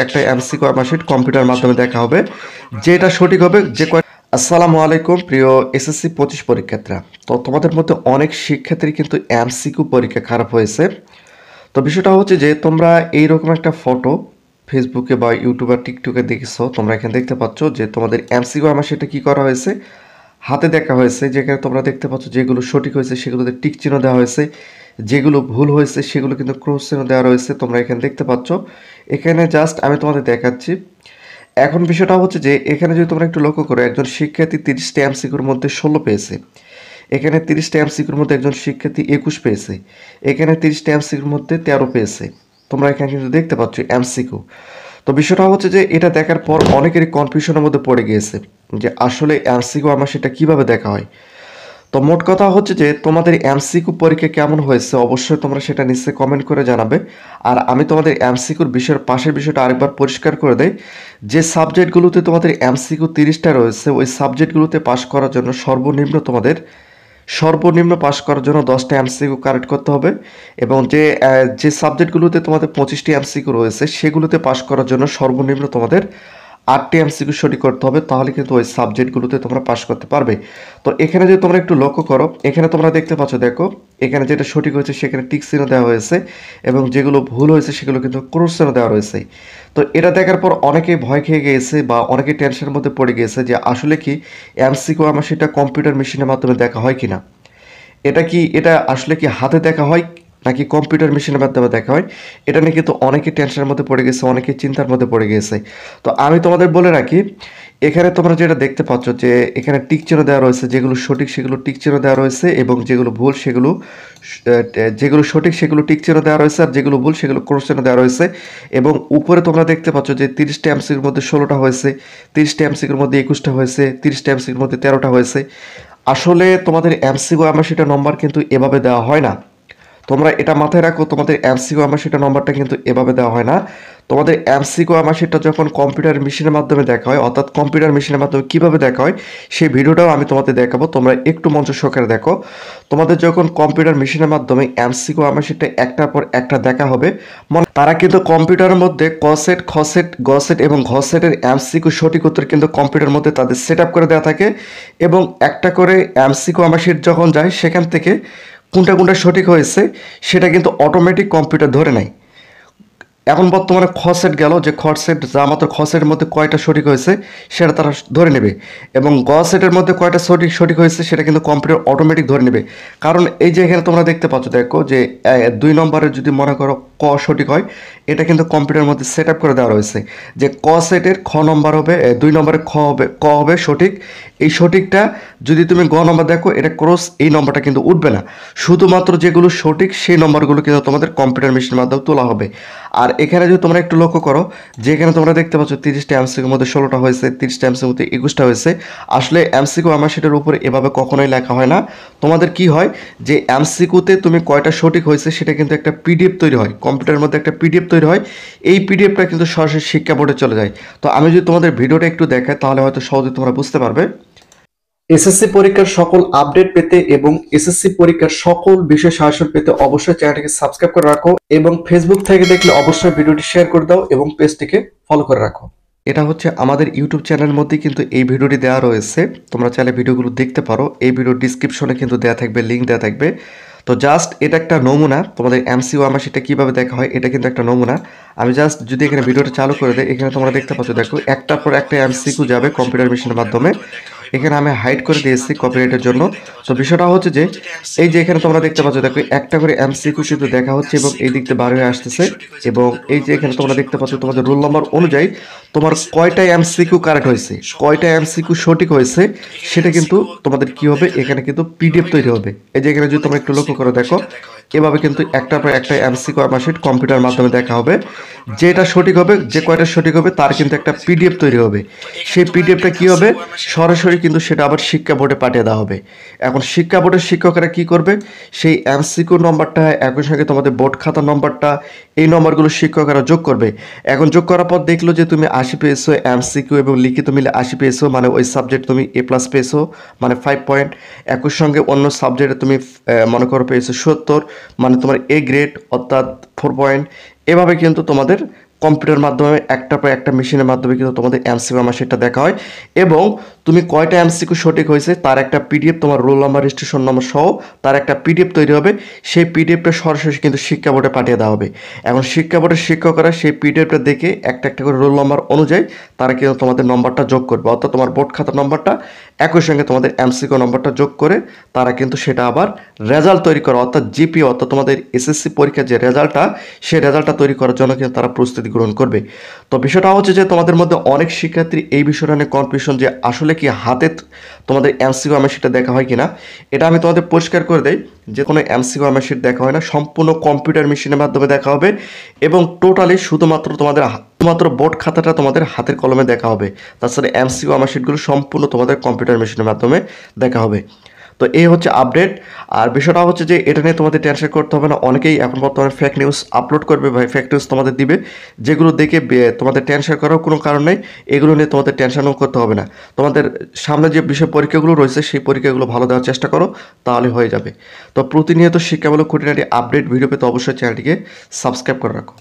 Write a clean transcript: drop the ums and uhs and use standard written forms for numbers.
একটা MCQ marksheet computer মাধ্যমে দেখা হবে, যেটা সঠিক হবে যে আসসালামু আলাইকুম প্রিয় এসএসসি 25 পরীক্ষার্থীরা। তো তোমাদের মধ্যে অনেক শিক্ষার্থী কিন্তু এমসিকিউ পরীক্ষা খারাপ হয়েছে। তো বিষয়টা হচ্ছে যে তোমরা এইরকম একটা ফটো ফেসবুকে বা ইউটিউব আর টিকটকে দেখেছো, তোমরা এখানে দেখতে পাচ্ছ যে তোমাদের এমসিকিউ মার্কশিটে কি করা হয়েছে, হাতে দেখা হয়েছে। যেখানে তোমরা দেখতে পাচ্ছ যেগুলো সঠিক হয়েছে সেগুলোতে টিক চিহ্ন দেওয়া হয়েছে, যেগুলো ভুল হয়েছে সেগুলো কিন্তু ক্রস চিহ্ন দেওয়া রয়েছে। তোমরা এখানে দেখতে পাচ্ছ। এখানে জাস্ট আমি তোমাদের দেখাচ্ছি। এখন বিষয়টা হচ্ছে যে এখানে যদি তোমরা একটু লক্ষ্য করো, একজন শিক্ষার্থী 30টা এমসিকিউর মধ্যে 16 পেয়েছে। এখানে 30টা এমসিকিউর মধ্যে একজন শিক্ষার্থী 21 পেয়েছে। এখানে 30টা এমসিকিউর মধ্যে 13 পেয়েছে। তোমরা এখানে কিন্তু দেখতে পাচ্ছ এমসিকিউ। তো বিষয়টা হচ্ছে যে এটা দেখার পর অনেকেরই কনফিউশনের মধ্যে পড়ে গিয়েছে যে আসলে এমসিকিউ আমার সেটা কিভাবে দেখা হয়। তো মোট কথা হচ্ছে যে তোমাদের এমসিকিউ পরীক্ষা কেমন হয়েছে অবশ্যই তোমরা সেটা নিশ্চয়ই কমেন্ট করে জানাবে। আর আমি তোমাদের এমসিকিউর বিষয়ের পাশের বিষয়টা আরেকবার পরিষ্কার করে দেই, যে সাবজেক্টগুলোতে তোমাদের এমসিকিউ 30টা রয়েছে ওই সাবজেক্টগুলোতে পাশ করার জন্য সর্বনিম্ন পাশ করার জন্য 10টা এমসিকিউ কারেক্ট করতে হবে, এবং যে সাবজেক্টগুলোতে তোমাদের 25টি এমসিকিউ রয়েছে সেগুলোতে পাশ করার জন্য সর্বনিম্ন তোমাদের 8টি এমসিকিউ সঠিক করতে হবে, তাহলে কিন্তু ওই সাবজেক্টগুলোতে তোমরা পাশ করতে পারবে। তো এখানে যদি তোমরা একটু লক্ষ্য করো, এখানে তোমরা দেখতে পাচ্ছ, দেখো এখানে যেটা সঠিক হয়েছে সেখানে টিক চিহ্ন দেওয়া হয়েছে, এবং যেগুলো ভুল হয়েছে সেগুলো কিন্তু ক্রস চিহ্ন দেওয়া রয়েছে। তো এটা দেখার পর অনেকেই ভয় খেয়ে গিয়েছে বা অনেকে টেনশনের মধ্যে পড়ে গিয়েছে যে আসলে কি এমসিকিউ আমার সেটা কম্পিউটার মেশিনের মাধ্যমে দেখা হয় কিনা, এটা আসলে কি হাতে দেখা হয় নাকি কম্পিউটার মেশিনের মাধ্যমে দেখা হয়। এটা নিয়ে কিন্তু অনেকে টেনশনের মধ্যে পড়ে গেছে, অনেকে চিন্তার মধ্যে পড়ে গিয়েছে। তো আমি তোমাদের বলে রাখি, এখানে তোমরা যেটা দেখতে পাচ্ছ যে এখানে টিক চিহ্ন দেওয়া রয়েছে, যেগুলো সঠিক সেগুলো টিক চিহ্ন দেওয়া রয়েছে, এবং যেগুলো ভুল যেগুলো সঠিক সেগুলো টিক চিহ্ন দেওয়া রয়েছে, আর যেগুলো ভুল সেগুলো ক্রস চিহ্ন দেওয়া রয়েছে। এবং উপরে তোমরা দেখতে পাচ্ছ যে 30টা এমসিকিউর মধ্যে 16টা হয়েছে, 30টা এমসিকিউর মধ্যে 21টা হয়েছে, 30টা এমসিকিউর মধ্যে 13টা হয়েছে। আসলে তোমাদের এমসিকিউ আমার সেটা নম্বর কিন্তু এভাবে দেওয়া হয় না। তোমরা এটা মাথায় রাখো, তোমাদের এমসিকিউ আমার সেটা নম্বরটা কিন্তু এভাবে দেওয়া হয় না। তোমাদের এমসিকিউ আমার সেটা যখন কম্পিউটার মেশিনের মাধ্যমে দেখা হয়, অর্থাৎ কম্পিউটার মেশিনের মাধ্যমে কীভাবে দেখা হয় সেই ভিডিওটাও আমি তোমাদের দেখাবো, তোমরা একটু মনোযোগ সহকারে দেখো। তোমাদের যখন কম্পিউটার মেশিনের মাধ্যমে এমসিকিউ আমার সেটা একটার পর একটা দেখা হবে, তারা কিন্তু কম্পিউটারের মধ্যে কসেট, খসেট, গসেট এবং ঘসেটের এমসিকিউ সঠিক উত্তর কিন্তু কম্পিউটারের মধ্যে তাদের সেট আপ করে দেওয়া থাকে, এবং একটা করে এমসিকিউ আমার শিট যখন যায় সেখান থেকে কোনটা সঠিক হয়েছে সেটা কিন্তু অটোমেটিক কম্পিউটার ধরে নেয়। এখন বর্তমানে খসেট গেল, যে খসেট যা মাত্র খসেটের মধ্যে কয়টা সঠিক হয়েছে সেটা তারা ধরে নেবে, এবং গ সেটের মধ্যে কয়টা সঠিক হয়েছে সেটা কিন্তু কম্পিউটার অটোমেটিক ধরে নেবে। কারণ এই যে এখানে তোমরা দেখতে পাচ্ছ, দেখো যে 2 নম্বরের যদি মনে করো ক সঠিক হয়, এটা কিন্তু কম্পিউটারের মধ্যে সেট আপ করে দেওয়া রয়েছে যে ক সেটের খ নম্বর হবে, 2 নম্বরে ক হবে সঠিক। এই সঠিকটা যদি তুমি গ নম্বর দেখো, এটা ক্রস এই নম্বরটা কিন্তু উঠবে না, শুধুমাত্র যেগুলো সঠিক সেই নম্বরগুলো কিন্তু তোমাদের কম্পিউটার মেশিনের মাধ্যমে তোলা হবে। আর এখানে যদি তোমরা একটু লক্ষ্য করো, যে এখানে তোমরা দেখতে পাচ্ছ 30টা এমসিকিউর মধ্যে 16টা হয়েছে, 30টা এমসিকিউর মধ্যে 21টা হয়েছে। আসলে এমসিকিউ আমার সেটার উপরে এভাবে কখনোই লেখা হয় না। তোমাদের কি হয় যে এমসিকিউতে তুমি কয়টা সঠিক হয়েছে সেটা কিন্তু একটা পিডিএফ তৈরি হয়, কম্পিউটারের মধ্যে একটা পিডিএফ তৈরি হয়। এই পিডিএফটা কিন্তু সরাসরি শিক্ষা বোর্ডে চলে যায়। তো আমি যদি তোমাদের ভিডিওটা একটু দেখাই তাহলে হয়তো সহজে তোমরা বুঝতে পারবে। এসএসসি পরীক্ষার সকল আপডেট পেতে এবং এসএসসি পরীক্ষার সকল বিষয় সাজেশন পেতে অবশ্যই চ্যানেলটিকে সাবস্ক্রাইব করে রাখো, এবং ফেসবুক থেকে দেখলে অবশ্যই ভিডিওটি শেয়ার করে দাও এবং পেজটিকে ফলো করে রাখো। এটা হচ্ছে আমাদের ইউটিউব চ্যানেলের মধ্যে কিন্তু এই ভিডিওটি দেওয়া রয়েছে, তোমরা চাইলে ভিডিওগুলো দেখতে পারো। এই ভিডিওর ডিসক্রিপশনে কিন্তু দেওয়া থাকবে, লিঙ্ক দেওয়া থাকবে। তো জাস্ট এটা একটা নমুনা, তোমাদের এমসিকিউ আমার সেটা কীভাবে দেখা হয় এটা কিন্তু একটা নমুনা। আমি জাস্ট যদি এখানে ভিডিওটা চালু করে দেয়, এখানে তোমরা দেখতে পাচ্ছ, দেখো একটার পর একটা এমসিকিউ যাবে কম্পিউটার মেশিনের মাধ্যমে। এখানে আমি হাইড করে দিয়েছি কপিরাইটের জন্য। তো বিষয়টা হচ্ছে যে এই যে এখানে তোমরা দেখতে পাচ্ছ, দেখো একটা করে এমসিকিউ কিন্তু দেখা হচ্ছে এবং এই দিক থেকে বার হয়ে আসতেছে, এবং এই যে এখানে তোমরা দেখতে পাচ্ছ তোমাদের রোল নম্বর অনুযায়ী তোমার কয়টা এমসিকিউ কারেক্ট হয়েছে, কয়টা এমসিকিউ সঠিক হয়েছে সেটা কিন্তু তোমাদের কি হবে, এখানে কিন্তু পিডিএফ তৈরি হবে। এই যে এখানে যদি তোমরা একটু লক্ষ্য করে দেখো, এভাবে কিন্তু একটার পর একটা এমসিকিউ আমার শিট কম্পিউটার মাধ্যমে দেখা হবে। যেটা সঠিক হবে, যে কয়টা সঠিক হবে তার কিন্তু একটা পিডিএফ তৈরি হবে। সেই পিডিএফটা কি হবে, সরাসরি কিন্তু সেটা আবার শিক্ষা বোর্ডে পাঠিয়ে দেওয়া হবে। এখন শিক্ষা বোর্ডের শিক্ষকরা কি করবে, সেই এমসিকিউ নম্বরটা একই সঙ্গে তোমাদের বোর্ড খাতার নম্বরটা, এই নম্বরগুলো শিক্ষকরা যোগ করবে। এখন যোগ করার পর দেখলো যে তুমি 80 পেয়েছো, এমসিকিউ এবং লিখিত মিলে 80 পেয়েছো, মানে ওই সাবজেক্ট তুমি A+ পেয়েছো, মানে 5 পয়েন্ট। একই সঙ্গে অন্য সাবজেক্টে তুমি মনে করো পেয়েছো 70, মানে তোমার A গ্রেড অর্থাৎ 4 পয়েন্ট। এভাবে কিন্তু তোমাদের কম্পিউটার মাধ্যমে একটা পর একটা মেশিনের মাধ্যমে কিন্তু তোমাদের এমসিকিউ আমার সেটা দেখা হয় এবং তুমি কয়টা এমসিকিউ সঠিক হয়েছে তার একটা পিডিএফ তোমার রোল নাম্বার রেজিস্ট্রেশন নম্বর সহ তার একটা পিডিএফ তৈরি হবে। সেই পিডিএফটা সরাসরি কিন্তু শিক্ষা বোর্ডে পাঠিয়ে দেওয়া হবে। এখন শিক্ষা বোর্ডের শিক্ষকরা সেই পিডিএফটা দেখে একটা একটা করে রোল নাম্বার অনুযায়ী তারা কিন্তু তোমাদের নম্বরটা যোগ করবে, অর্থাৎ তোমার বোর্ড খাতার নম্বরটা একই সঙ্গে তোমাদের এমসিকিউ নম্বরটা যোগ করে তারা কিন্তু সেটা আবার রেজাল্ট তৈরি করে, অর্থাৎ জিপি অর্থাৎ তোমাদের এসএসসি পরীক্ষার যে রেজাল্টটা সেই রেজাল্টটা তৈরি করার জন্য কিন্তু তারা প্রস্তুতি গ্রহণ করবে। তো বিষয়টা হচ্ছে যে তোমাদের মধ্যে অনেক শিক্ষার্থী এই বিষয়টা নিয়ে কনফিউশন যে আসলে কি হাতে তোমাদের এমসিকিউ আমার সেটা দেখা হয় কিনা। এটা আমি তোমাদের পরিষ্কার করে দেই যে কোনো এমসিকিউ আমার শিট দেখা হয় না, সম্পূর্ণ কম্পিউটার মেশিনের মাধ্যমে দেখা হবে এবং টোটালি শুধুমাত্র বোর্ড খাতাটা তোমাদের হাতের কলমে দেখা হবে। তাছাড়া এমসিকিউ আমার শিটগুলো সম্পূর্ণ তোমাদের কম্পিউটার মেশিনের মাধ্যমে দেখা হবে। তো এই হচ্ছে আপডেট। আর বিষয়টা হচ্ছে যে এটা নিয়ে তোমাদের টেনশন করতে হবে না। অনেকেই এখন বর্তমানে ফেক নিউজ আপলোড করবে ভাই, ফেক নিউজ তোমাদের দিবে, যেগুলো দেখে তোমাদের টেনশন করার কোনো কারণ নেই। এগুলো নিয়ে তোমাদের টেনশনও করতে হবে না। তোমাদের সামনে যে বিষয় পরীক্ষাগুলো রয়েছে সেই পরীক্ষাগুলো ভালো দেওয়ার চেষ্টা করো, তাহলে হয়ে যাবে। তো প্রতিনিয়ত শিক্ষামূলক খুঁটিনাটি আপডেট ভিডিও পেতে অবশ্যই চ্যানেলটিকে সাবস্ক্রাইব করে রাখো।